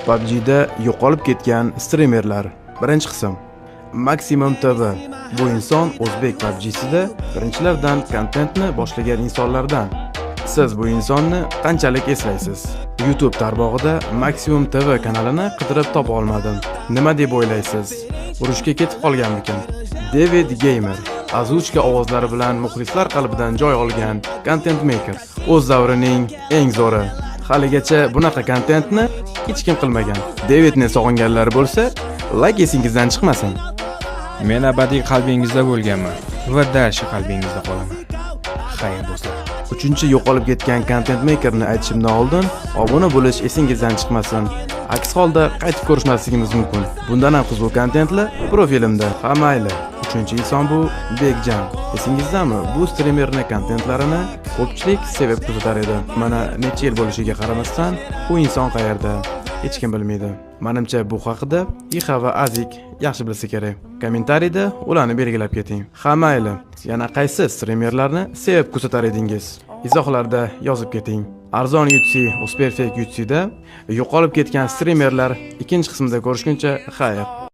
PUBG'da yo'qolib ketgan streamerlar. Birinchi qism. Maximum TV. Bu inson o'zbek PUBG'sida birinchilardan kontentni boshlagan insonlardan. Siz bu insonni qanchalik eslaysiz? YouTube tarmog'ida Maximum TV kanalini qidirib topa olmadim. Nima deb o'ylaysiz? Urushga ketib qolganmikin? David Gamer azuchka ovozlari bilan muxlislar qalbidan joy olgan content maker. O'z davrining eng zo'ri. Haligacha bunaqa kontentni hech kim qilmagan. Davidni sog'inganlar bo'lsa, like esingizdan chiqmasin. Men abadiy qalbingizda bo'lganman va dal shu qalbingizda qolaman. Xayr do'stlar. Uchinchi yo'qolib ketgan content makerni aytishimdan oldin obuna bo'lish esingizdan chiqmasin. Aks holda qaytib ko'rishmasligimiz mumkin. Bundan ham qiziq kontentlar profilimda. Ha mayli. Uchinchi inson bu Bekjan. Esingizdami? Bu streamerning kontentlarini ko'pchilik sevib kuzatar edi. Mana necha yil bo'lishiga qaramasdan, u inson qayerda? Hech kim bilmaydi. Menimcha bu haqida Ixa va Azik yaxshi bilsa kerak. Kommentariyda ularni belgilab keting. Ha mayli. Yana qaysi streamerlarni sevib kuzatar edingiz? Izohlarda yozib keting. Arzon Yutsi, Usperfect Yutsida yo'qolib ketgan streamerlar ikkinchi qismida ko'rishguncha xayr.